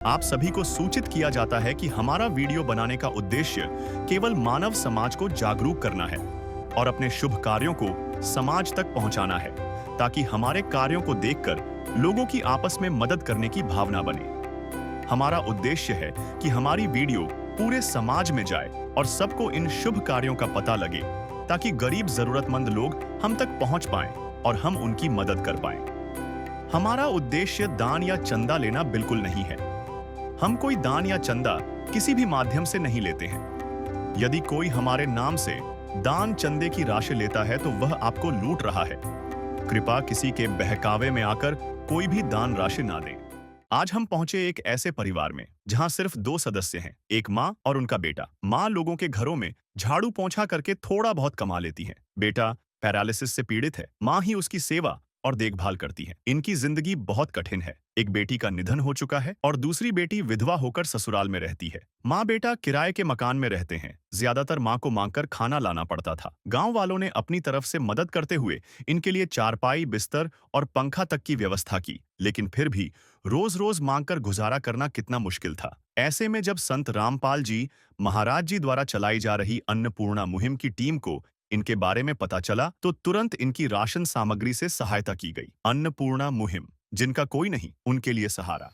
आप सभी को सूचित किया जाता है कि हमारा वीडियो बनाने का उद्देश्य केवल मानव समाज को जागरूक करना है और अपने शुभ कार्यों को समाज तक पहुंचाना है, ताकि हमारे कार्यों को देखकर लोगों की आपस में मदद करने की भावना बने। हमारा उद्देश्य है कि हमारी वीडियो पूरे समाज में जाए और सबको इन शुभ कार्यों का पता लगे, ताकि गरीब जरूरतमंद लोग हम तक पहुंच पाएं और हम उनकी मदद कर पाएं। हमारा उद्देश्य दान या चंदा लेना बिल्कुल नहीं है। हम कोई दान या चंदा किसी भी माध्यम से नहीं लेते हैं। यदि कोई हमारे नाम से दान चंदे की राशि लेता है तो वह आपको लूट रहा है। कृपया किसी के बहकावे में आकर कोई भी दान राशि ना दें। आज हम पहुंचे एक ऐसे परिवार में जहां सिर्फ 2 सदस्य हैं, एक माँ और उनका बेटा। माँ लोगों के घरों में झाड़ू पोंछा करके थोड़ा बहुत कमा लेती है। बेटा पैरालिसिस से पीड़ित है। माँ ही उसकी सेवा और देखभाल करती है। इनकी जिंदगी बहुत कठिन है। एक बेटी का निधन हो चुका है और दूसरी बेटी विधवा होकर ससुराल में रहती है। माँ बेटा किराए के मकान में रहते हैं। ज्यादातर माँ को मांगकर खाना लाना पड़ता था। गांव वालों ने अपनी तरफ से मदद करते हुए इनके लिए चारपाई, बिस्तर और पंखा तक की व्यवस्था की, लेकिन फिर भी रोज रोज मांगकर गुजारा करना कितना मुश्किल था। ऐसे में जब संत रामपाल जी महाराज जी द्वारा चलाई जा रही अन्नपूर्णा मुहिम की टीम को इनके बारे में पता चला तो तुरंत इनकी राशन सामग्री से सहायता की गई। अन्नपूर्णा मुहिम, जिनका कोई नहीं, उनके लिए सहारा।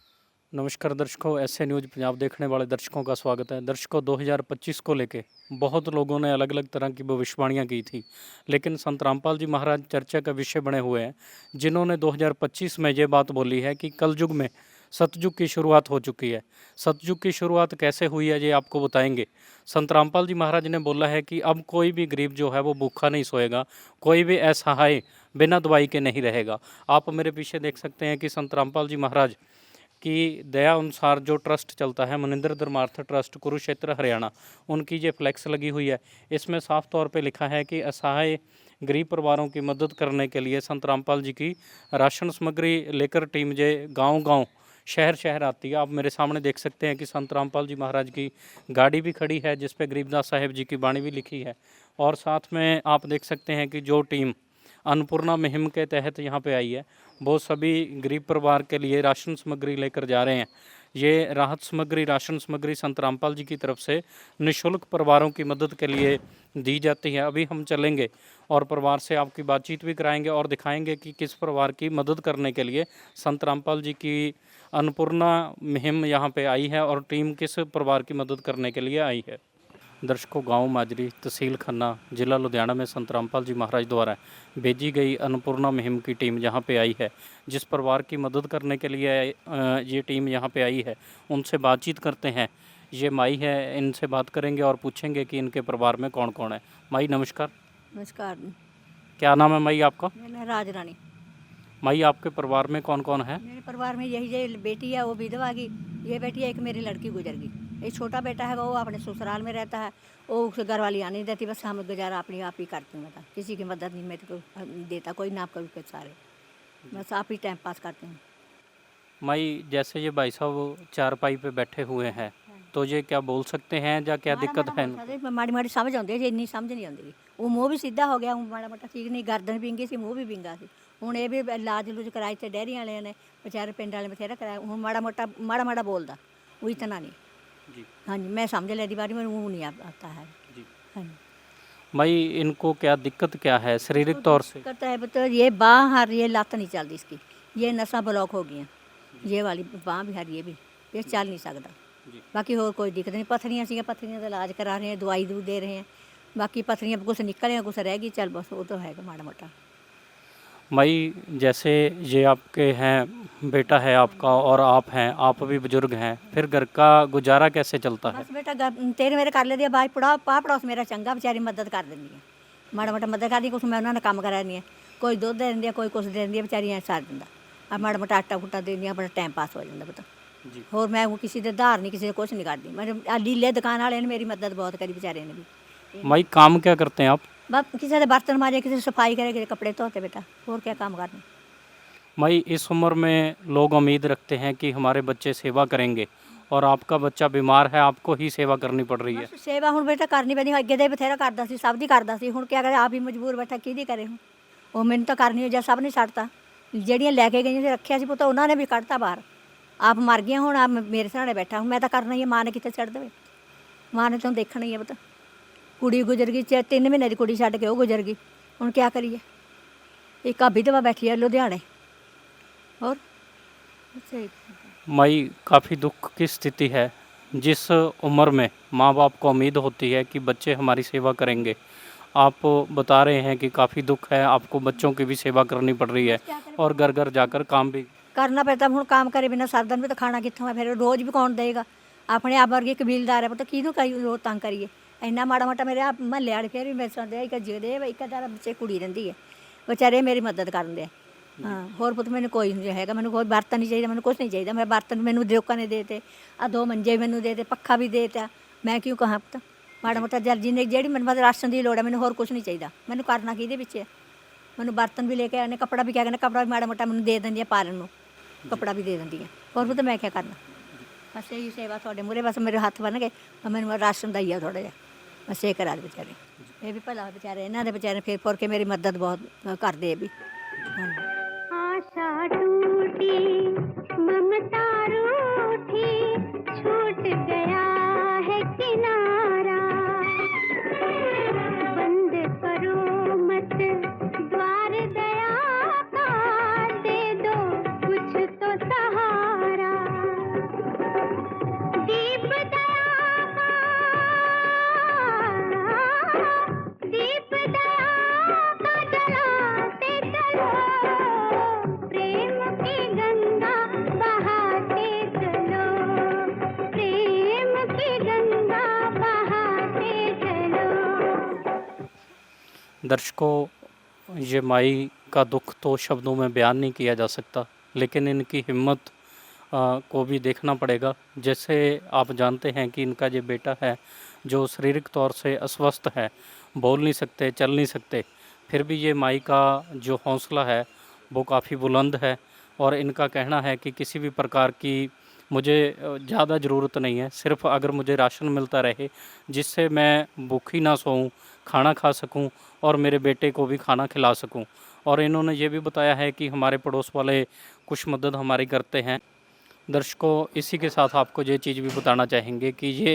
नमस्कार दर्शकों, एसए न्यूज़ पंजाब देखने वाले दर्शकों का स्वागत है। दर्शकों, 2025 को लेके बहुत लोगों ने अलग अलग तरह की भविष्यवाणियां की थी, लेकिन संत रामपाल जी महाराज चर्चा का विषय बने हुए हैं, जिन्होंने 2025 में ये बात बोली है कि कलयुग में सतयुग की शुरुआत हो चुकी है। सतयुग की शुरुआत कैसे हुई है ये आपको बताएंगे। संत रामपाल जी महाराज ने बोला है कि अब कोई भी गरीब जो है वो भूखा नहीं सोएगा, कोई भी असहाय बिना दवाई के नहीं रहेगा। आप मेरे पीछे देख सकते हैं कि संत रामपाल जी महाराज की दया अनुसार जो ट्रस्ट चलता है, मनिंदर धर्मार्थ ट्रस्ट कुरुक्षेत्र हरियाणा, उनकी ये फ्लैक्स लगी हुई है। इसमें साफ तौर पे लिखा है कि असहाय गरीब परिवारों की मदद करने के लिए संत रामपाल जी की राशन सामग्री लेकर टीम जे गांव-गांव, शहर-शहर आती है। आप मेरे सामने देख सकते हैं कि संत रामपाल जी महाराज की गाड़ी भी खड़ी है, जिस पे गरीबदास साहेब जी की बाणी भी लिखी है। और साथ में आप देख सकते हैं कि जो टीम अन्नपूर्णा मुहिम के तहत यहाँ पे आई है, वो सभी गरीब परिवार के लिए राशन सामग्री लेकर जा रहे हैं। ये राहत सामग्री, राशन सामग्री संत रामपाल जी की तरफ से निःशुल्क परिवारों की मदद के लिए दी जाती है। अभी हम चलेंगे और परिवार से आपकी बातचीत भी कराएंगे और दिखाएंगे कि किस परिवार की मदद करने के लिए संत रामपाल जी की अन्नपूर्णा मुहिम यहाँ पे आई है और टीम किस परिवार की मदद करने के लिए आई है। दर्शकों, गांव माजरी, तहसील खन्ना, जिला लुधियाना में संत रामपाल जी महाराज द्वारा भेजी गई अन्नपूर्णा मुहिम की टीम यहाँ पे आई है। जिस परिवार की मदद करने के लिए ये टीम यहाँ पे आई है, उनसे बातचीत करते हैं। ये माई है, इनसे बात करेंगे और पूछेंगे कि इनके परिवार में कौन कौन है। माई नमस्कार। नमस्कार। क्या नाम है माई आपका? मेरा नाम राज रानी। माई, आपके परिवार में कौन कौन है? मेरे परिवार में यही जो बेटी है वो विधवा की, ये बेटी है, एक मेरी लड़की गुजर गई। एक छोटा बेटा है वो अपने ससुराल में रहता है, वो उसे घर वाली आने नहीं देती, बस हम गुजारा अपनी आप ही करते हैं। किसी की मदद नहीं मेरे को देता कोई, ना कभी के सारे, बस आप ही टाइम पास करते हैं। माई, जैसे ये भाई साहब चारपाई पे बैठे हुए हैं, तो ये क्या बोल सकते हैं या क्या दिक्कत है? माड़ी माड़ी समझ आती है, इन्नी समझ नहीं आती। वो मुँह भी सीधा हो गया, माड़ा मोटा ठीक नहीं, गर्दन विंगी सी, मुँह भी विंगा सी। ਹੁਣ ਇਹ ਵੀ ਇਲਾਜ ਲੂਜ ਕਰਾਈ ਤੇ ਡੈਰੀ ਵਾਲਿਆਂ ਨੇ, ਵਿਚਾਰੇ ਪਿੰਡ ਵਾਲੇ ਬਥੇਰਾ ਕਰਾਇਆ। ਹੁਣ ਮਾੜਾ ਮਾੜਾ ਬੋਲਦਾ, ਉਹ ਇतना नहीं जी। हाँ जी, मैं समझ लेती बारी में, मुँह नहीं आता है जी। हाँ जी। माई, इनको क्या दिक्कत क्या है शारीरिक तौर से? दिक्कत है तो ये बाँह और ये लत नहीं चलती इसकी, ये नसां ब्लॉक हो गई, ये वाली बाँह भी हर, ये चल नहीं सकता। बाकी और कोई दिक्कत नहीं। पत्थरियाँ सी, पत्थरियाँ का इलाज करा रहे हैं, दवाई दे रहे हैं। बाकी पत्थरियाँ कुछ निकल हैं, कुछ रह गई, चल बस वो तो है माड़ा मोटा। माई, जैसे ये आपके हैं, बेटा है आपका और आप हैं, आप भी बुजुर्ग हैं, फिर घर का गुजारा कैसे चलता है? बस बेटा तेरे मेरे कर लेती है, बाई पड़ोस मेरा चंगा, बेचारी मदद कर देंगी है, माड़ा मोटा मदद कर दी। कुछ मैं उन्होंने काम करा दी है, कोई दुध दे दी, कोई कुछ दे दी, बेचारियाँ सार दिंदा, अब माड़ा मोटा आटा फुटा दे दिया, बड़ा टाइम पास हो जाता पता जी। होर मैं किसी के धार नहीं, किसी कुछ नहीं करती। मैं लीले दुकान वाले ने मेरी मदद बहुत करी, बेचारे ने भी। माई, काम क्या करते हैं आप? बस किसी के बर्तन मारे, किसी सफाई करे, किसी कपड़े धोते बेटा, और क्या काम करने। माई, इस उम्र में लोग उम्मीद रखते हैं कि हमारे बच्चे सेवा करेंगे, और आपका बच्चा बीमार है, आपको ही सेवा करनी पड़ रही है। सेवा हूँ बेटा करनी पैनी, अगे तो बथेरा करता सी, सब दी करता सी, हुण क्या करे, आप ही मजबूर बैठा कि करे। हूँ वो मैंने तो करनी हो, जा सब नहीं छड्डता, ਜਿਹੜੀਆਂ ਲੈ ਕੇ ਗਈਆਂ ਸੀ ਰੱਖਿਆ ਸੀ ਪੁੱਤ, ਉਹਨਾਂ ਨੇ ਵੀ ਕੱਢਤਾ ਬਾਹਰ। ਆਪ ਮਰ ਗਈਆਂ, ਹੁਣ ਆਪ ਮੇਰੇ ਸਹਾਰੇ ਬੈਠਾ ਹੁਣ ਮੈਂ ਤਾਂ ਕਰਨਾ ਹੀ ਹੈ, ਮਾਂ ਨੇ ਕਿੱਥੇ ਛੱਡ ਦੇਵੇ, ਮਾਂ ਨੇ ਤਾਂ ਦੇਖਣਾ ਹੀ ਹੈ ਪਤਾ। ਕੁੜੀ ਗੁਜ਼ਰ ਗਈ, 3 ਮਹੀਨੇ ਦੀ ਕੁੜੀ ਛੱਡ ਕੇ ਉਹ ਗੁਜ਼ਰ ਗਈ, ਹੁਣ ਕੀ ਕਰੀਏ। ਇੱਕ ਆ ਵਿਧਵਾ बैठी है लुधियाने। और माई काफ़ी दुख की स्थिति है। जिस उम्र में माँ बाप को उम्मीद होती है कि बच्चे हमारी सेवा करेंगे, आप बता रहे हैं कि काफ़ी दुख है, आपको बच्चों की भी सेवा करनी पड़ रही है और घर घर जाकर काम भी करना पड़ता। ਹੁਣ काम करे बिना सरदन भी तो खाना कितों है, फिर रोज़ भी कौन देगा। अपने आप वर्गे कबीलदार है, पता किनू कई रोज तंग करिए। ਇੰਨਾ ਮਾੜਾ ਮੋਟਾ ਮੇਰੇ ਮਹੱਲੇ ਵਾਲੇ ਫਿਰ ਵੀ ਮੇਰੇ ਸੁਣਦੇ ਇੱਕ ਜਿਹਦੇ ਇੱਕ ਦਾ ਬੱਚੇ ਕੁੜੀ ਰਹਿੰਦੀ ਹੈ, ਵਿਚਾਰੇ ਮੇਰੀ ਮਦਦ ਕਰਨ ਦੇ। ਹਾਂ ਹੋਰ ਪੁੱਤ ਮੈਨੂੰ ਕੋਈ ਨਹੀਂ ਹੈਗਾ, ਮੈਨੂੰ ਕੋਈ ਬਰਤਨ ਨਹੀਂ ਚਾਹੀਦਾ, ਮੈਨੂੰ ਕੁਛ ਨਹੀਂ ਚਾਹੀਦਾ। ਮੈਂ ਬਰਤਨ ਮੈਨੂੰ ਲੋਕਾਂ ਨੇ ਦੇ ਤੇ, ਆ 2 ਮੰਜੇ ਮੈਨੂੰ ਦੇ ਤੇ, ਪੱਖਾ ਵੀ ਦੇ ਤਾ। ਮੈਂ ਕਿਉਂ ਕਹਾਂ ਪੁੱਤ ਮਾੜਾ ਮੋਟਾ ਜਿੰਨੇ ਜਿਹੜੀ ਮੈਨੂੰ ਮਤਲਬ ਰਾਸ਼ਨ ਦੀ ਲੋੜ ਹੈ, ਮੈਨੂੰ ਹੋਰ ਕੁਛ ਨਹੀਂ ਚਾਹੀਦਾ। ਮੈਨੂੰ ਕਰਨਾ ਕਿਹਦੇ ਵਿੱਚ ਹੈ। ਮੈਨੂੰ ਬਰਤਨ ਵੀ ਲੈ ਕੇ ਆਨੇ, ਕੱਪੜਾ ਵੀ ਕਿਆ ਕਹਿੰਦੇ, ਕੱਪੜਾ ਵੀ ਮਾੜਾ ਮੋਟਾ ਮੈਨੂੰ ਦੇ ਦਿੰਦੀਆਂ ਪਾਲਣ ਨੂੰ, ਕੱਪੜਾ ਵੀ ਦੇ ਦਿੰਦੀਆਂ। ਹੋਰ ਪੁੱਤ ਮੈਂ ਕਿਆ ਕਰਨਾ, ਬਸ ਇਹੀ ਸੇਵਾ ਤੁਹਾਡੇ ਮੂਹਰੇ, ਬਸ ਮੇਰੇ ਹੱਥ ਬੰਨ ਕੇ ਮੈਨੂੰ ਰਾਸ਼ਨ ਦਾ ਹੀ ਆ ਥੋੜ੍ਹਾ ਜਿਹਾ, ਬਸ ਇਹ ਕਰਾ ਦੇ ਵਿਚਾਰੇ। ਇਹ ਵੀ ਭਲਾ ਵਿਚਾਰੇ, ਇਹਨਾਂ ਦੇ ਵਿਚਾਰੇ ਫਿਰ ਫੁਰ ਕੇ ਮੇਰੀ ਮਦਦ ਬਹੁਤ ਕਰਦੇ ਇਹ ਵੀ। ਹਾਂਜੀ। आशा टूटी ममता रूठी, छूट गया है किनारा। बंद करो मत द्वार दया का, दे दो कुछ तो सहारा। दीप दया का, दीप दया का जलाते चलो, प्रेम की गंगा बहाते चलो, प्रेम की गंगा बहाते चलो। दर्शकों, ये माई का दुख तो शब्दों में बयान नहीं किया जा सकता, लेकिन इनकी हिम्मत को भी देखना पड़ेगा। जैसे आप जानते हैं कि इनका ये बेटा है जो शारीरिक तौर से अस्वस्थ है, बोल नहीं सकते, चल नहीं सकते, फिर भी ये माई का जो हौसला है वो काफ़ी बुलंद है। और इनका कहना है कि किसी भी प्रकार की मुझे ज़्यादा ज़रूरत नहीं है, सिर्फ अगर मुझे राशन मिलता रहे जिससे मैं भूखी ना सोऊं, खाना खा सकूं और मेरे बेटे को भी खाना खिला सकूं। और इन्होंने ये भी बताया है कि हमारे पड़ोस वाले कुछ मदद हमारी करते हैं। दर्शकों, इसी के साथ आपको ये चीज़ भी बताना चाहेंगे कि ये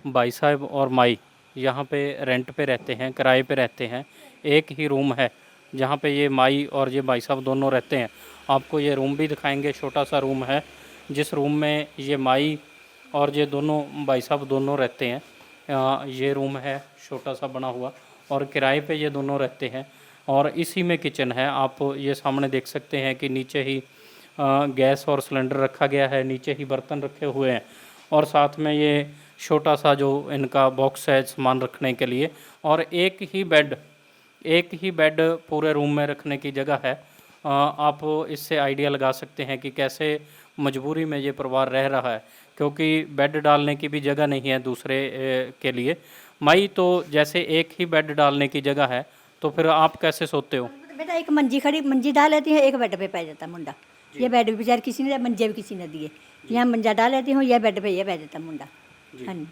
भाई साहब और माई यहाँ पे रेंट पे रहते हैं, किराए पे रहते हैं। एक ही रूम है जहाँ पे ये माई और ये भाई साहब दोनों रहते हैं। आपको ये रूम भी दिखाएंगे, छोटा सा रूम है जिस रूम में ये माई और ये दोनों भाई साहब दोनों रहते हैं। ये रूम है छोटा सा बना हुआ और किराए पे ये दोनों रहते हैं। और इसी में किचन है, आप ये सामने देख सकते हैं कि नीचे ही गैस और सिलेंडर रखा गया है, नीचे ही बर्तन रखे हुए हैं और साथ में ये छोटा सा जो इनका बॉक्स है सामान रखने के लिए। और एक ही बेड पूरे रूम में रखने की जगह है। आप इससे आइडिया लगा सकते हैं कि कैसे मजबूरी में ये परिवार रह रहा है, क्योंकि बेड डालने की भी जगह नहीं है दूसरे के लिए। माई, तो जैसे एक ही बेड डालने की जगह है, तो फिर आप कैसे सोते हो? बेटा एक मंजी डाल लेती है, एक बेड पे पै जाता मुंडा। ये बेड भी बेचारे किसी ने, मंजे भी किसी ने दिए, यहाँ मंजा डाल लेती हूँ, यह बेड पे ये पै जाता मुंडा। हाँ जी।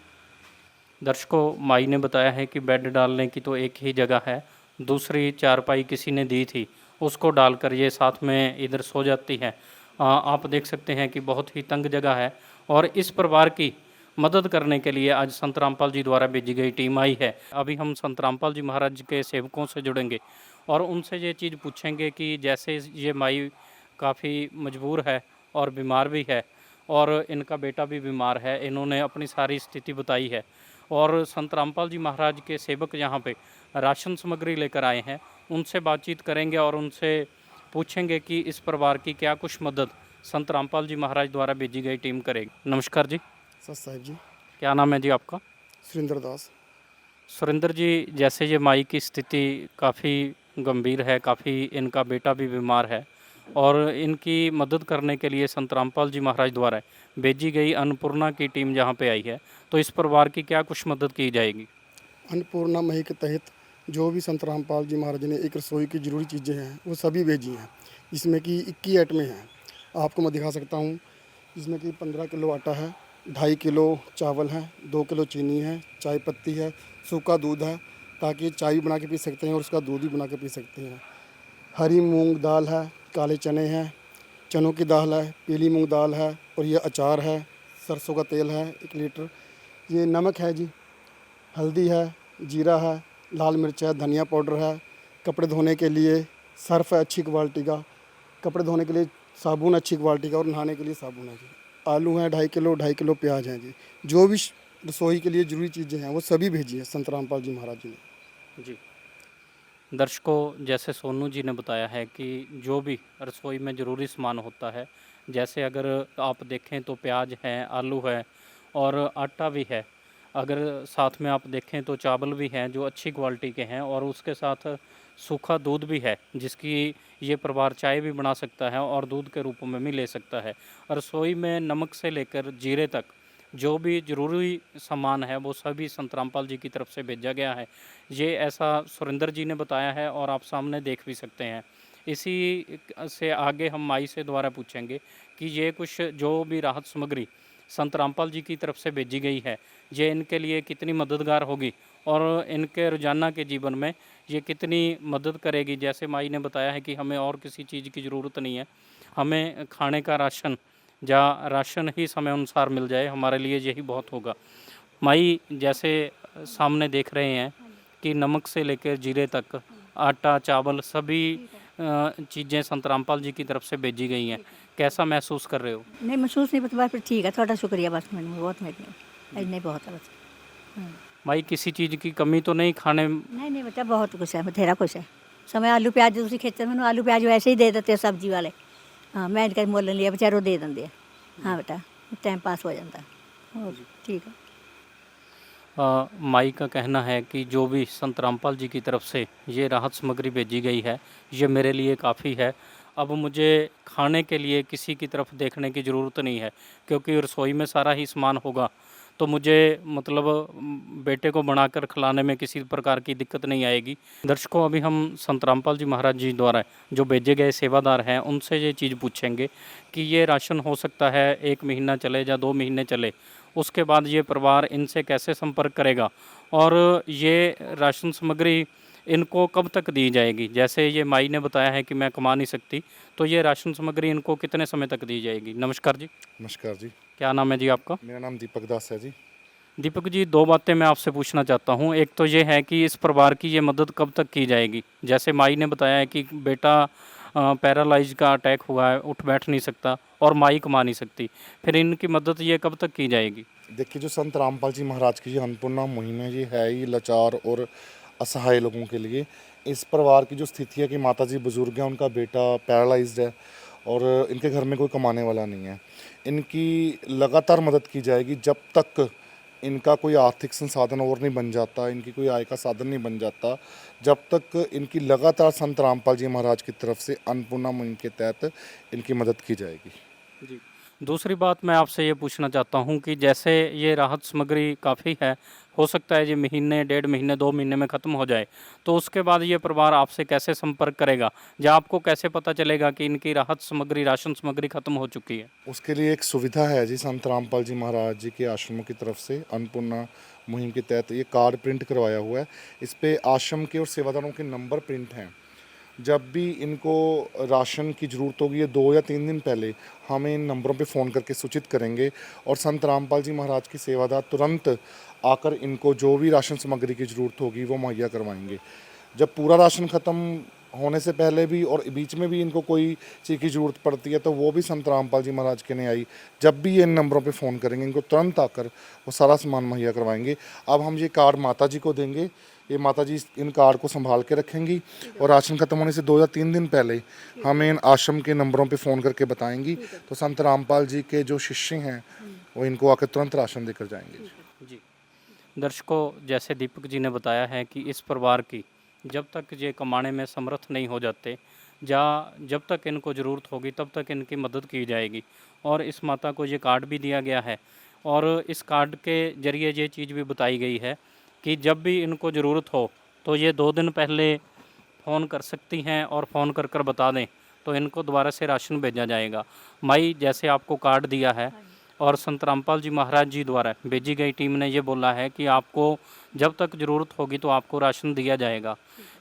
दर्शकों, माई ने बताया है कि बेड डालने की तो एक ही जगह है, दूसरी चारपाई किसी ने दी थी, उसको डालकर ये साथ में इधर सो जाती है। आप देख सकते हैं कि बहुत ही तंग जगह है। और इस परिवार की मदद करने के लिए आज संत रामपाल जी द्वारा भेजी गई टीम आई है। अभी हम संत रामपाल जी महाराज के सेवकों से जुड़ेंगे और उनसे ये चीज़ पूछेंगे कि जैसे ये माई काफ़ी मजबूर है और बीमार भी है और इनका बेटा भी बीमार है, इन्होंने अपनी सारी स्थिति बताई है। और संत रामपाल जी महाराज के सेवक यहाँ पे राशन सामग्री लेकर आए हैं, उनसे बातचीत करेंगे और उनसे पूछेंगे कि इस परिवार की क्या कुछ मदद संत रामपाल जी महाराज द्वारा भेजी गई टीम करेगी। नमस्कार जी। सर साहिब जी। क्या नाम है जी आपका? सुरेंद्र दास। सुरेंद्र जी, जैसे ये माई की स्थिति काफ़ी गंभीर है, काफ़ी इनका बेटा भी बीमार है और इनकी मदद करने के लिए संत रामपाल जी महाराज द्वारा भेजी गई अन्नपूर्णा की टीम जहाँ पे आई है, तो इस परिवार की क्या कुछ मदद की जाएगी? अन्नपूर्णा मही के तहत जो भी संत रामपाल जी महाराज ने एक रसोई की ज़रूरी चीज़ें हैं वो सभी भेजी हैं, जिसमें कि 21 आइटमें हैं। आपको मैं दिखा सकता हूँ, जिसमें कि 15 किलो आटा है, 2.5 किलो चावल है, 2 किलो चीनी है, चाय पत्ती है, सूखा दूध है ताकि चाय भी बना के पी सकते हैं और उसका दूध भी बना के पी सकते हैं। हरी मूंग दाल है, काले चने हैं, चनों की दाल है, पीली मूंग दाल है, और ये अचार है, सरसों का तेल है 1 लीटर, ये नमक है जी, हल्दी है, जीरा है, लाल मिर्च है, धनिया पाउडर है, कपड़े धोने के लिए सर्फ है अच्छी क्वालिटी का, कपड़े धोने के लिए साबुन अच्छी क्वालिटी का, और नहाने के लिए साबुन है जी। आलू हैं 2.5 किलो प्याज हैं जी। जो भी रसोई के लिए ज़रूरी चीज़ें हैं वो सभी भेजी हैं संत रामपाल जी महाराज जी ने। जी। दर्शकों, जैसे सोनू जी ने बताया है कि जो भी रसोई में ज़रूरी सामान होता है, जैसे अगर आप देखें तो प्याज है, आलू है और आटा भी है। अगर साथ में आप देखें तो चावल भी हैं जो अच्छी क्वालिटी के हैं, और उसके साथ सूखा दूध भी है जिसकी ये परिवार चाय भी बना सकता है और दूध के रूप में भी ले सकता है। रसोई में नमक से लेकर जीरे तक जो भी ज़रूरी सामान है वो सभी संत रामपाल जी की तरफ से भेजा गया है। ये ऐसा सुरेंद्र जी ने बताया है और आप सामने देख भी सकते हैं। इसी से आगे हम माई से दोबारा पूछेंगे कि ये कुछ जो भी राहत सामग्री संत रामपाल जी की तरफ से भेजी गई है, ये इनके लिए कितनी मददगार होगी और इनके रोज़ाना के जीवन में ये कितनी मदद करेगी। जैसे माई ने बताया है कि हमें और किसी चीज़ की ज़रूरत नहीं है, हमें खाने का राशन या राशन ही समय अनुसार मिल जाए, हमारे लिए यही बहुत होगा। माई, जैसे सामने देख रहे हैं कि नमक से लेकर जीरे तक, आटा, चावल सभी चीज़ें संत रामपाल जी की तरफ से भेजी गई हैं। कैसा महसूस कर रहे हो? नहीं महसूस नहीं पता, फिर ठीक है, थोड़ा शुक्रिया बस, मैंने बहुत मेरे नहीं बहुत है बस। माई, किसी चीज़ की कमी तो नहीं खाने? नहीं बेटा, बहुत कुछ है, बथेरा कुछ है। समय आलू प्याज दूसरी खेतर में आलू प्याज वैसे ही दे देते हैं सब्जी वाले। हाँ, मैं इनका मोल लिया, बेचारे दे देंगे। हाँ बेटा, टाइम पास हो जाता है। ठीक है। माई का कहना है कि जो भी संत रामपाल जी की तरफ से ये राहत सामग्री भेजी गई है, ये मेरे लिए काफ़ी है। अब मुझे खाने के लिए किसी की तरफ देखने की ज़रूरत नहीं है, क्योंकि रसोई में सारा ही सामान होगा, तो मुझे मतलब बेटे को बनाकर खिलाने में किसी प्रकार की दिक्कत नहीं आएगी। दर्शकों, अभी हम संत रामपाल जी महाराज जी द्वारा जो भेजे गए सेवादार हैं उनसे ये चीज़ पूछेंगे कि ये राशन हो सकता है 1 महीना चले या 2 महीने चले, उसके बाद ये परिवार इनसे कैसे संपर्क करेगा और ये राशन सामग्री इनको कब तक दी जाएगी। जैसे ये माई ने बताया है कि मैं कमा नहीं सकती, तो ये राशन सामग्री इनको कितने समय तक दी जाएगी? नमस्कार जी। नमस्कार जी, क्या नाम है जी आपका? मेरा नाम दीपक दास है जी। दीपक जी, 2 बातें मैं आपसे पूछना चाहता हूँ। एक तो ये है कि इस परिवार की ये मदद कब तक की जाएगी? जैसे माई ने बताया है कि बेटा पैरालाइज का अटैक हुआ है, उठ बैठ नहीं सकता और माई कमा नहीं सकती, फिर इनकी मदद ये कब तक की जाएगी? देखिए, जो संत रामपाल जी महाराज की ये अन्नपूर्णा मुहिम है, ये है ही लाचार और असहाय लोगों के लिए। इस परिवार की जो स्थिति है कि माता जी बुजुर्ग हैं, उनका बेटा पैरालाइज्ड है और इनके घर में कोई कमाने वाला नहीं है। इनकी लगातार मदद की जाएगी जब तक इनका कोई आर्थिक संसाधन और नहीं बन जाता, इनकी कोई आय का साधन नहीं बन जाता, जब तक इनकी लगातार संत रामपाल जी महाराज की तरफ से अन्नपूर्णा मुहिम के तहत इनकी मदद की जाएगी। जी। दूसरी बात मैं आपसे ये पूछना चाहता हूँ कि जैसे ये राहत सामग्री काफ़ी है, हो सकता है ये महीने, 1.5 महीने, 2 महीने में ख़त्म हो जाए, तो उसके बाद ये परिवार आपसे कैसे संपर्क करेगा या आपको कैसे पता चलेगा कि इनकी राहत सामग्री, राशन सामग्री ख़त्म हो चुकी है? उसके लिए एक सुविधा है जी, संत रामपाल जी महाराज जी के आश्रमों की तरफ से अन्नपूर्णा मुहिम के तहत ये कार्ड प्रिंट करवाया हुआ है। इस पे आश्रम के और सेवादारों के नंबर प्रिंट हैं। जब भी इनको राशन की ज़रूरत होगी, ये 2 या 3 दिन पहले हमें इन नंबरों पे फ़ोन करके सूचित करेंगे और संत रामपाल जी महाराज की सेवादार तुरंत आकर इनको जो भी राशन सामग्री की ज़रूरत होगी वो मुहैया करवाएंगे। जब पूरा राशन ख़त्म होने से पहले भी और बीच में भी इनको कोई चीज़ की ज़रूरत पड़ती है तो वो भी संत रामपाल जी महाराज के ने आई, जब भी ये इन नंबरों पे फ़ोन करेंगे इनको तुरंत आकर वो सारा सामान मुहैया करवाएंगे। अब हम ये कार्ड माता जी को देंगे, ये माता जी इन कार्ड को संभाल के रखेंगी और राशन खत्म होने से 2 या 3 दिन पहले हमें इन आश्रम के नंबरों पे फ़ोन करके बताएंगी, तो संत रामपाल जी के जो शिष्य हैं वो इनको आकर तुरंत राशन देकर जाएंगे। जी। दर्शकों, जैसे दीपक जी ने बताया है कि इस परिवार की जब तक ये कमाने में समर्थ नहीं हो जाते या जब तक इनको ज़रूरत होगी तब तक इनकी मदद की जाएगी, और इस माता को ये कार्ड भी दिया गया है और इस कार्ड के ज़रिए ये चीज़ भी बताई गई है कि जब भी इनको ज़रूरत हो तो ये 2 दिन पहले फ़ोन कर सकती हैं और फ़ोन कर कर बता दें तो इनको दोबारा से राशन भेजा जाएगा। माई, जैसे आपको कार्ड दिया है और संत रामपाल जी महाराज जी द्वारा भेजी गई टीम ने ये बोला है कि आपको जब तक ज़रूरत होगी तो आपको राशन दिया जाएगा,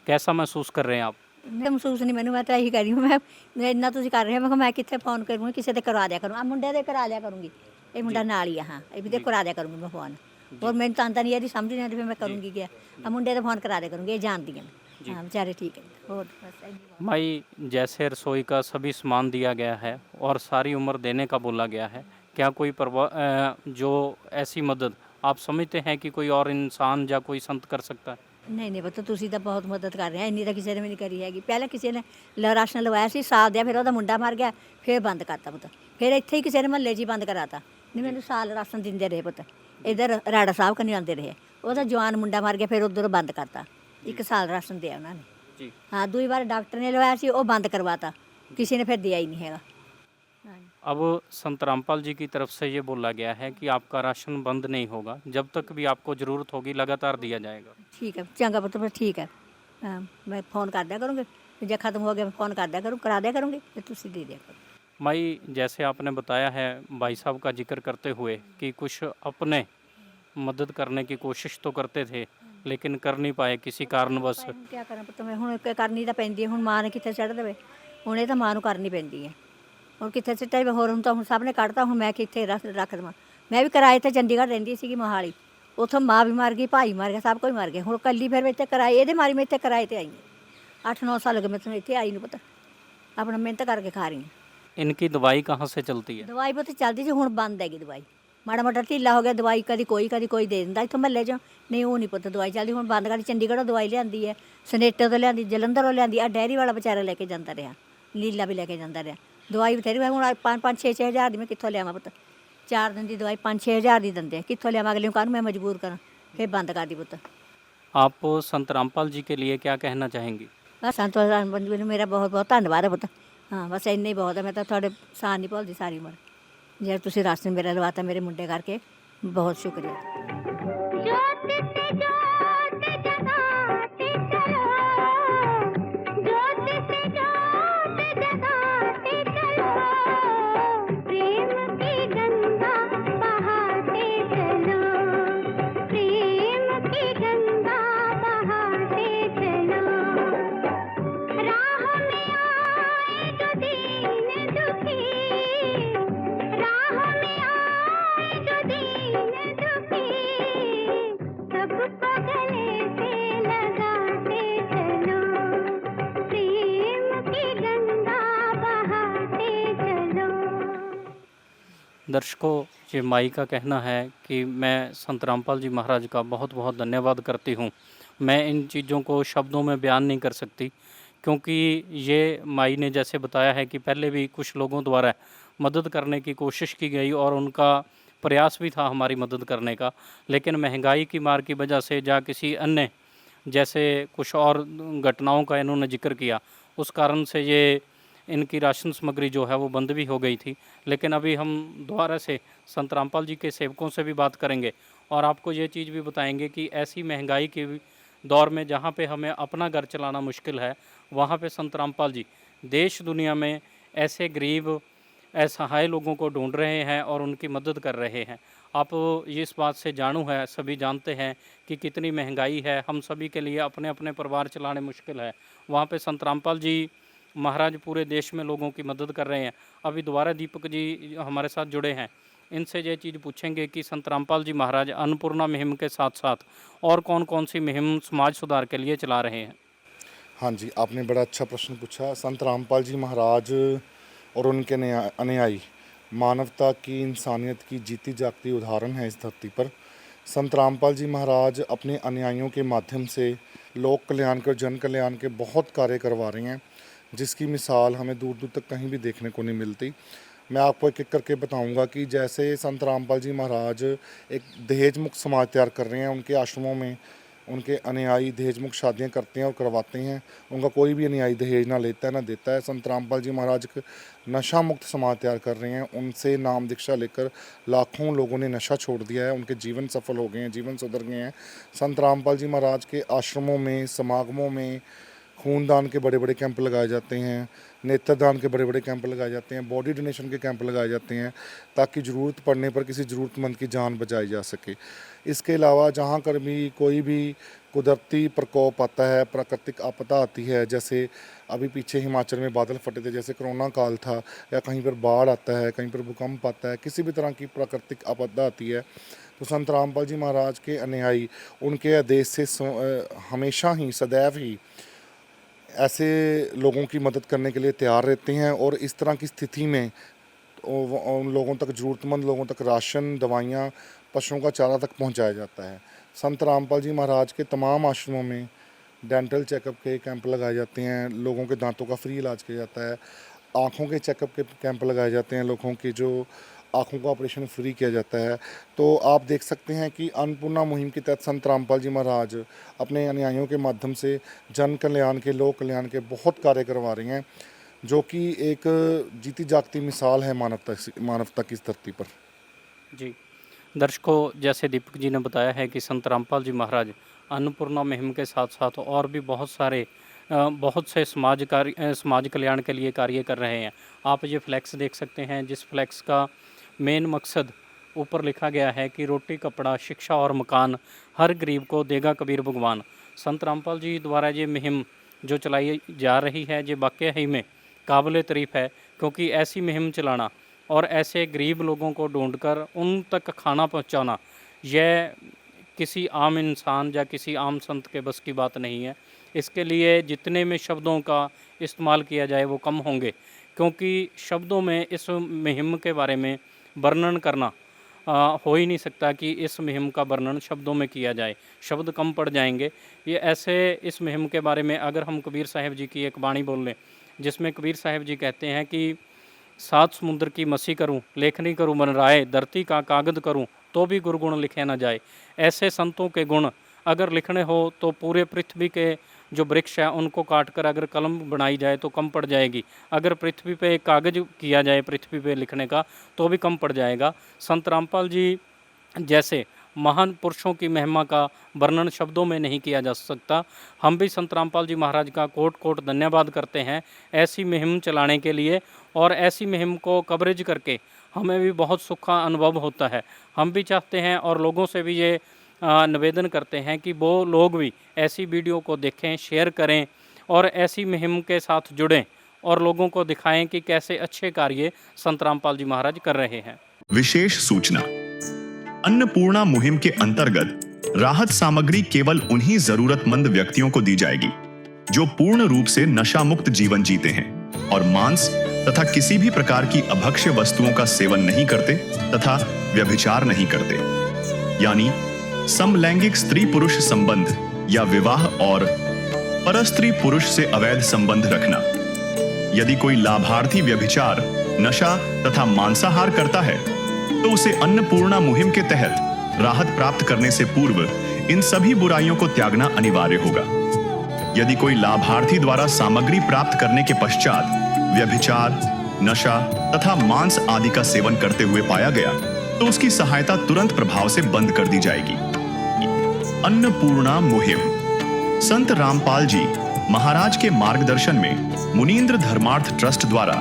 कैसा महसूस कर रहे हैं आप? ਨਹੀਂ ਮਹਿਸੂਸ ਨਹੀਂ ਮੈਨੂੰ, ਮੈਂ ਤਾਂ ਇਹੀ ਕਹਿ ਰਹੀ ਹਾਂ ਮੈਂ ਇੰਨਾ ਤੁਸੀਂ ਕਰ ਰਹੇ ਹੋ, ਮੈਂ ਕਿਹਾ ਮੈਂ ਕਿੱਥੇ ਫੋਨ ਕਰੂੰਗੀ, ਕਿਸੇ ਤੇ ਕਰਵਾ ਦਿਆ ਕਰੂੰ, ਆ ਮੁੰਡੇ ਦੇ ਕਰਾ ਲਿਆ ਕਰੂੰਗੀ, ਇਹ ਮੁੰਡਾ ਨਾਲ ਹੀ ਆ, ਹਾਂ ਇਹ ਵੀ ਤੇ ਕਰਾ ਦਿਆ ਕਰੂੰਗੀ ਮੈਂ ਫੋਨ। ਹੋਰ ਮੈਨੂੰ ਤਾਂ ਆਉਂਦਾ ਨਹੀਂ, ਇਹਦੀ ਸਮਝ ਨਹੀਂ ਆਉਂਦੀ ਫਿਰ ਮੈਂ ਕਰੂੰਗੀ ਕਿਆ, ਆ ਮੁੰਡੇ ਦਾ ਫੋਨ ਕਰਾ ਦਿਆ ਕਰੂੰਗੀ, ਇਹ ਜਾਣਦੀ ਹਾਂ ਮੈਂ। हाँ बेचारे ठीक है। और बस ऐसी बात। माई, जैसे रसोई का सभी सामान दिया गया है और सारी उम्र देने का बोला गया है, क्या कोई जो ऐसी मदद आप समझते हैं कि कोई और इंसान या कोई संत कर सकता है? ਨਹੀਂ ਨਹੀਂ ਪਤਾ, ਤੁਸੀਂ ਤਾਂ ਬਹੁਤ ਮਦਦ ਕਰ ਰਹੇ ਹੋ, ਇੰਨੀ ਤਾਂ ਕਿਸੇ ਨੇ ਵੀ ਨਹੀਂ ਕਰੀ ਹੈਗੀ। ਪਹਿਲਾਂ ਕਿਸੇ ਨੇ ਰਾਸ਼ਨ ਲਵਾਇਆ ਸੀ ਸਾਲ ਦਿਆ, ਫਿਰ ਉਹਦਾ ਮੁੰਡਾ ਮਰ ਗਿਆ, ਫਿਰ ਬੰਦ ਕਰਤਾ ਪੁੱਤ, ਫਿਰ ਇੱਥੇ ਹੀ ਕਿਸੇ ਨੇ ਮਹੱਲੇ 'ਚ ਹੀ ਬੰਦ ਕਰਾਤਾ। ਨਹੀਂ ਮੈਨੂੰ ਸਾਲ ਰਾਸ਼ਨ ਦਿੰਦੇ ਰਹੇ ਪੁੱਤ, ਇੱਧਰ ਰਾੜਾ ਸਾਹਿਬ ਕਨੀ ਆਉਂਦੇ ਰਹੇ, ਉਹਦਾ ਜਵਾਨ ਮੁੰਡਾ ਮਰ ਗਿਆ, ਫਿਰ ਉੱਧਰ ਬੰਦ ਕਰਤਾ। 1 ਸਾਲ ਰਾਸ਼ਨ ਦਿਆ ਉਹਨਾਂ ਨੇ जी। ਹਾਂ। ਦੂਈ ਵਾਰ ਡਾਕਟਰ ਨੇ ਲਵਾਇਆ ਸੀ, ਉਹ ਬੰਦ ਕਰਵਾਤਾ, ਕਿਸੇ ਨੇ ਫਿਰ ਦਿਆ ਹੀ ਨਹੀਂ ਹੈਗਾ। अब संत रामपाल जी की तरफ से ये बोला गया है कि आपका राशन बंद नहीं होगा, जब तक भी आपको ज़रूरत होगी लगातार दिया जाएगा। ਠੀਕ ਹੈ, ਚੰਗਾ ਪੁੱਤ, ਫਿਰ ਠੀਕ ਹੈ। ਹਾਂ ਮੈਂ ਫੋਨ ਕਰ ਦਿਆ ਕਰੂੰਗੀ, ਜੇ ਖਤਮ ਹੋ ਗਿਆ ਮੈਂ ਫੋਨ ਕਰ ਦਿਆ ਕਰੂੰ, ਕਰਾ ਦਿਆ ਕਰੂੰਗੀ, ਤੇ ਤੁਸੀਂ ਦੇ ਦਿਆ ਕਰੋ। माई, जैसे आपने बताया है भाई साहब का जिक्र करते हुए कि कुछ अपने मदद करने की कोशिश तो करते थे लेकिन कर नहीं पाए किसी कारणवश। ਹੁਣ ਕੀ ਕਰਾਂ ਪੁੱਤ, ਮੈਂ ਹੁਣ ਕਰਨੀ ਤਾਂ ਪੈਂਦੀ ਹੈ, ਹੁਣ ਮਾਂ ਨੇ ਕਿੱਥੇ ਛੱਡ ਦੇਵੇ, ਹੁਣ ਇਹ ਤਾਂ ਮਾਂ ਨੂੰ ਕਰਨੀ ਪੈਂਦੀ ਹੈ। ਹੁਣ ਕਿੱਥੇ ਸਿੱਟਾ ਹੀ ਹੋਰ, ਹੁਣ ਤਾਂ ਹੁਣ ਸਭ ਨੇ ਕੱਢਤਾ, ਹੁਣ ਮੈਂ ਕਿੱਥੇ ਰੱਖ ਦੇਵਾਂ। ਮੈਂ ਵੀ ਕਿਰਾਏ ਤੇ ਚੰਡੀਗੜ੍ਹ ਰਹਿੰਦੀ ਸੀਗੀ ਮੋਹਾਲੀ, ਉੱਥੋਂ ਮਾਂ ਵੀ ਮਰ ਗਈ, ਭਾਈ ਮਰ ਗਿਆ, ਸਭ ਕੋਈ ਮਰ ਗਿਆ। ਹੁਣ ਕੱਲੀ ਫਿਰ ਮੈਂ ਇੱਥੇ ਕਿਰਾਏ, ਇਹਦੇ ਮਾਰੀ ਮੈਂ ਇੱਥੇ ਕਿਰਾਏ ਤੇ ਆਈ ਹਾਂ। 8-9 ਸਾਲ ਹੋ ਗਏ ਮੈਨੂੰ ਇੱਥੇ ਆਈ ਨੂੰ ਪੁੱਤ, ਆਪਣਾ ਮਿਹਨਤ ਕਰਕੇ ਖਾ ਰਹੀ ਹਾਂ। इनकी दवाई कहाँ से चलती है? ਦਵਾਈ ਪੁੱਤ ਚੱਲਦੀ ਸੀ, ਹੁਣ ਬੰਦ ਹੈਗੀ ਦਵਾਈ, ਮਾੜਾ ਮੋਟਾ ਢਿੱਲਾ ਹੋ ਗਿਆ, ਦਵਾਈ ਕਦੀ ਕੋਈ ਦੇ ਦਿੰਦਾ ਇੱਥੋਂ ਮਹੱਲੇ 'ਚੋਂ, ਨਹੀਂ ਉਹ ਨਹੀਂ ਪੁੱਤ ਦਵਾਈ ਚੱਲਦੀ, ਹੁਣ ਬੰਦ ਕਰ। ਚੰਡੀਗੜ੍ਹੋਂ ਦਵਾਈ ਲਿਆਂਦੀ ਹੈ, ਸਨੇਟੇ ਤੋਂ ਲਿਆਂਦੀ, ਜਲੰਧਰੋਂ ਲਿਆਂਦੀ, ਆ ਡੈਰੀ ਵਾਲਾ ਵਿਚਾਰਾ ਲੈ ਕੇ ਜਾਂਦਾ ਰਿਹਾ, ਲੀਲਾ ਵੀ ਲੈ ਕੇ ਜਾਂਦਾ ਰਿਹਾ। ਦਵਾਈ ਬਥੇਰੀ, ਮੈਂ ਹੁਣ 5-6 ਹਜ਼ਾਰ ਦੀ ਮੈਂ ਕਿੱਥੋਂ ਲਿਆਵਾਂ ਪੁੱਤ, 4 ਦਿਨ ਦੀ ਦਵਾਈ 5-6 ਹਜ਼ਾਰ ਦੀ ਦਿੰਦੇ ਆ, ਕਿੱਥੋਂ ਲਿਆਵਾਂ, ਅਗਲੇ ਨੂੰ ਕਾਹਨੂੰ ਮੈਂ ਮਜਬੂਰ ਕਰਾਂ, ਫਿਰ ਬੰਦ ਕਰਦੀ ਪੁੱਤ। आप संत रामपाल जी के लिए क्या कहना चाहेंगी? ਬਸ ਸੰਤ ਬੰਦੂ ਨੂੰ ਮੇਰਾ ਬਹੁਤ ਬਹੁਤ ਧੰਨਵਾਦ ਹੈ ਪੁੱਤ। ਹਾਂ ਬਸ ਇੰਨਾ ਹੀ ਬਹੁਤ ਹੈ, ਮੈਂ ਤਾਂ ਤੁਹਾਡੇ ਸਾਨ ਨਹੀਂ ਭੁੱਲਦੀ ਸਾਰੀ ਉਮਰ, ਜੇ ਤੁਸੀਂ ਰਾਸ਼ਨ ਮੇਰਾ ਲਵਾਤਾ ਮੇਰੇ ਮੁੰਡੇ ਕਰਕੇ, ਬਹੁਤ ਸ਼ੁਕਰੀਆ। ज्योत से ज्योत जगाते चलो, ज्योत से ज्योत जगाते चलो, प्रेम की गंगा बहाते चलो, प्रेम की गंगा बहाते चलो। राह में आए जो दीन दुखी, राह में आए जो दीन दुखी, सबको गले से लगाते चलो, प्रेम की गंगा बहाते चलो। दर्शकों, ये माई का कहना है कि मैं संत रामपाल जी महाराज का बहुत बहुत धन्यवाद करती हूँ। मैं इन चीज़ों को शब्दों में बयान नहीं कर सकती, क्योंकि ये माई ने जैसे बताया है कि पहले भी कुछ लोगों द्वारा मदद करने की कोशिश की गई और उनका प्रयास भी था हमारी मदद करने का, लेकिन महंगाई की मार की वजह से या किसी अन्य जैसे कुछ और घटनाओं का इन्होंने जिक्र किया, उस कारण से ये इनकी राशन सामग्री जो है वो बंद भी हो गई थी। लेकिन अभी हम दोबारा से संत रामपाल जी के सेवकों से भी बात करेंगे और आपको ये चीज़ भी बताएंगे कि ऐसी महंगाई के दौर में जहाँ पे हमें अपना घर चलाना मुश्किल है, वहाँ पे संत रामपाल जी देश दुनिया में ऐसे गरीब असहाय लोगों को ढूंढ रहे हैं और उनकी मदद कर रहे हैं। आप इस बात से जानू है, सभी जानते हैं कि कितनी महंगाई है, हम सभी के लिए अपने अपने परिवार चलाने मुश्किल है। वहाँ पे संत रामपाल जी महाराज पूरे देश में लोगों की मदद कर रहे हैं। अभी दोबारा दीपक जी हमारे साथ जुड़े हैं, इनसे ये चीज़ पूछेंगे कि संत रामपाल जी महाराज अन्नपूर्णा मुहिम के साथ साथ और कौन कौन सी मुहिम समाज सुधार के लिए चला रहे हैं। हाँ जी, आपने बड़ा अच्छा प्रश्न पूछा। संत रामपाल जी महाराज और उनके अनुयायी मानवता की, इंसानियत की जीती जागती उदाहरण है इस धरती पर। संत रामपाल जी महाराज अपने अनुयायियों के माध्यम से लोक कल्याण के और जन कल्याण के बहुत कार्य करवा रहे हैं, जिसकी मिसाल हमें दूर दूर तक कहीं भी देखने को नहीं मिलती। मैं आपको एक एक करके बताऊंगा कि जैसे संत रामपाल जी महाराज एक दहेज मुक्त समाज तैयार कर रहे हैं। उनके आश्रमों में उनके अनुयायी दहेज मुक्त शादियाँ करते हैं और करवाते हैं। उनका कोई भी अनुयायी दहेज ना लेता है ना देता है। संत रामपाल जी महाराज एक नशा मुक्त समाज तैयार कर रहे हैं। उनसे नाम दीक्षा लेकर लाखों लोगों ने नशा छोड़ दिया है, उनके जीवन सफल हो गए हैं, जीवन सुधर गए हैं। संत रामपाल जी महाराज के आश्रमों में, समागमों में खूनदान के बड़े बड़े कैंप लगाए जाते हैं, नेत्रदान के बड़े बड़े कैंप लगाए जाते हैं, बॉडी डोनेशन के कैंप लगाए जाते हैं, ताकि ज़रूरत पड़ने पर किसी ज़रूरतमंद की जान बचाई जा सके। इसके अलावा जहाँ कर भी कोई भी कुदरती प्रकोप आता है, प्राकृतिक आपदा आती है, जैसे अभी पीछे हिमाचल में बादल फटे थे, जैसे कोरोना काल था, या कहीं पर बाढ़ आता है, कहीं पर भूकंप आता है, किसी भी तरह की प्राकृतिक आपदा आती है, तो संत रामपाल जी महाराज के अनुयायी उनके आदेश से हमेशा ही सदैव ही ऐसे लोगों की मदद करने के लिए तैयार रहते हैं। और इस तरह की स्थिति में उन लोगों तक, ज़रूरतमंद लोगों तक राशन, दवाइयाँ, पशुओं का चारा तक पहुंचाया जाता है। संत रामपाल जी महाराज के तमाम आश्रमों में डेंटल चेकअप के कैंप लगाए जाते हैं, लोगों के दांतों का फ्री इलाज किया जाता है, आँखों के चेकअप के कैंप लगाए जाते हैं, लोगों के जो आँखों का ऑपरेशन फ्री किया जाता है। तो आप देख सकते हैं कि अन्नपूर्णा मुहिम के तहत संत रामपाल जी महाराज अपने अनुयायियों के माध्यम से जन कल्याण के, लोक कल्याण के बहुत कार्य करवा रहे हैं, जो कि एक जीती जागती मिसाल है मानवता की इस धरती पर। जी दर्शकों, जैसे दीपक जी ने बताया है कि संत रामपाल जी महाराज अन्नपूर्णा मुहिम के साथ साथ और भी बहुत से समाज कल्याण के लिए कार्य कर रहे हैं। आप ये फ्लैक्स देख सकते हैं, जिस फ्लैक्स का मेन मकसद ऊपर लिखा गया है कि रोटी, कपड़ा, शिक्षा और मकान हर गरीब को देगा कबीर भगवान। संत रामपाल जी द्वारा ये मुहिम जो चलाई जा रही है, ये वाकई ही में काबिल तारीफ़ है, क्योंकि ऐसी मुहिम चलाना और ऐसे गरीब लोगों को ढूंढकर उन तक खाना पहुंचाना, यह किसी आम इंसान या किसी आम संत के बस की बात नहीं है। इसके लिए जितने में शब्दों का इस्तेमाल किया जाए वो कम होंगे, क्योंकि शब्दों में इस मुहिम के बारे में वर्णन करना हो ही नहीं सकता कि इस मुहिम का वर्णन शब्दों में किया जाए, शब्द कम पड़ जाएंगे। ये ऐसे इस मुहिम के बारे में अगर हम कबीर साहिब जी की एक वाणी बोल लें, जिसमें कबीर साहिब जी कहते हैं कि 7 समुद्र की मसी करूं, लेखनी करूं मन राय, धरती का कागज करूं, तो भी गुरगुण लिखे न जाए। ऐसे संतों के गुण अगर लिखने हो तो पूरे पृथ्वी के जो वृक्ष है उनको काट कर अगर कलम बनाई जाए तो कम पड़ जाएगी। अगर पृथ्वी पे कागज किया जाए पृथ्वी पे लिखने का तो भी कम पड़ जाएगा। संत रामपाल जी जैसे महान पुरुषों की महिमा का वर्णन शब्दों में नहीं किया जा सकता। हम भी संत रामपाल जी महाराज का कोट कोट धन्यवाद करते हैं ऐसी मुहिम चलाने के लिए, और ऐसी मुहिम को कवरेज करके हमें भी बहुत सुख का अनुभव होता है। हम भी चाहते हैं और लोगों से भी ये निवेदन करते हैं कि वो लोग भी ऐसी वीडियो को देखें, शेयर करें और ऐसी मुहिम के साथ जुड़ें और लोगों को दिखाएं कि कैसे अच्छे कार्य संत रामपाल जी महाराज कर रहे हैं। विशेष सूचना, अन्नपूर्णा मुहिम के अंतर्गत राहत सामग्री केवल उन्हीं जरूरतमंद व्यक्तियों को दी जाएगी जो पूर्ण रूप से नशा मुक्त जीवन जीते हैं और मांस तथा किसी भी प्रकार की अभक्ष्य वस्तुओं का सेवन नहीं करते तथा व्यभिचार नहीं करते, यानी समलैंगिक स्त्री पुरुष संबंध या विवाह और परस्त्री पुरुष से अवैध संबंध रखना। यदि कोई लाभार्थी व्यभिचार, नशा तथा मांसाहार करता है तो उसे अन्नपूर्णा मुहिम के तहत राहत प्राप्त करने से पूर्व इन सभी बुराइयों को त्यागना अनिवार्य होगा। यदि कोई लाभार्थी द्वारा सामग्री प्राप्त करने के पश्चात व्यभिचार, नशा तथा मांस आदि का सेवन करते हुए पाया गया तो उसकी सहायता तुरंत प्रभाव से बंद कर दी जाएगी। अन्नपूर्णा मुहिम संत रामपाल जी महाराज के मार्गदर्शन में मुनींद्र धर्मार्थ ट्रस्ट द्वारा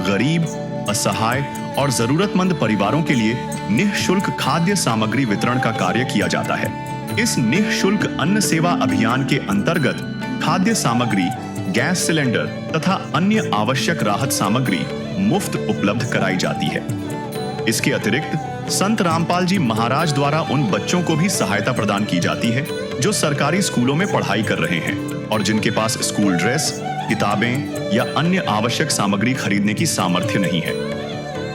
गरीब, असहाय और जरूरतमंद परिवारों के लिए निःशुल्क खाद्य सामग्री वितरण का कार्य किया जाता है। इस निःशुल्क अन्न सेवा अभियान के अंतर्गत खाद्य सामग्री, गैस सिलेंडर तथा अन्य आवश्यक राहत सामग्री मुफ्त उपलब्ध कराई जाती है। इसके अतिरिक्त संत रामपाल जी महाराज द्वारा उन बच्चों को भी सहायता प्रदान की जाती है जो सरकारी स्कूलों में पढ़ाई कर रहे हैं और जिनके पास स्कूल ड्रेस, किताबें या अन्य आवश्यक सामग्री खरीदने की सामर्थ्य नहीं है।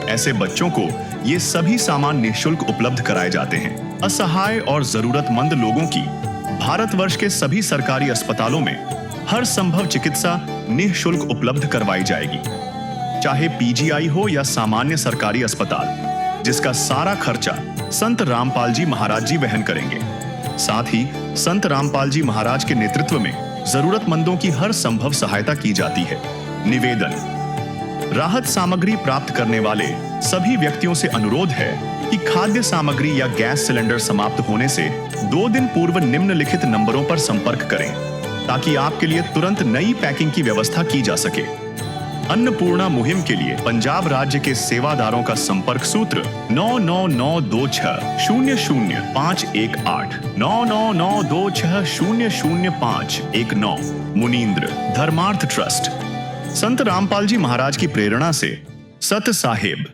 ऐसे बच्चों को ये सभी सामान निःशुल्क उपलब्ध कराए जाते हैं। असहाय और जरूरतमंद लोगों की भारतवर्ष के सभी सरकारी अस्पतालों में हर संभव चिकित्सा निःशुल्क उपलब्ध करवाई जाएगी, चाहे पीजीआई हो या सामान्य सरकारी अस्पताल, जिसका सारा खर्चा संत रामपाल जी महाराज जी वहन करेंगे। साथ ही संत रामपाल जी महाराज के नेतृत्व में जरूरतमंदों की हर संभव सहायता की जाती है। निवेदन, राहत सामग्री प्राप्त करने वाले सभी व्यक्तियों से अनुरोध है कि खाद्य सामग्री या गैस सिलेंडर समाप्त होने से 2 दिन पूर्व निम्नलिखित नंबरों पर संपर्क करें। ताकि आपके लिए तुरंत नई पैकिंग की व्यवस्था की जा सके। अन्नपूर्णा मुहिम के लिए पंजाब राज्य के सेवादारों का संपर्क सूत्र 9992600518 9992600519। मुनींद्र धर्मार्थ ट्रस्ट। संत रामपाल जी महाराज की प्रेरणा से सत साहेब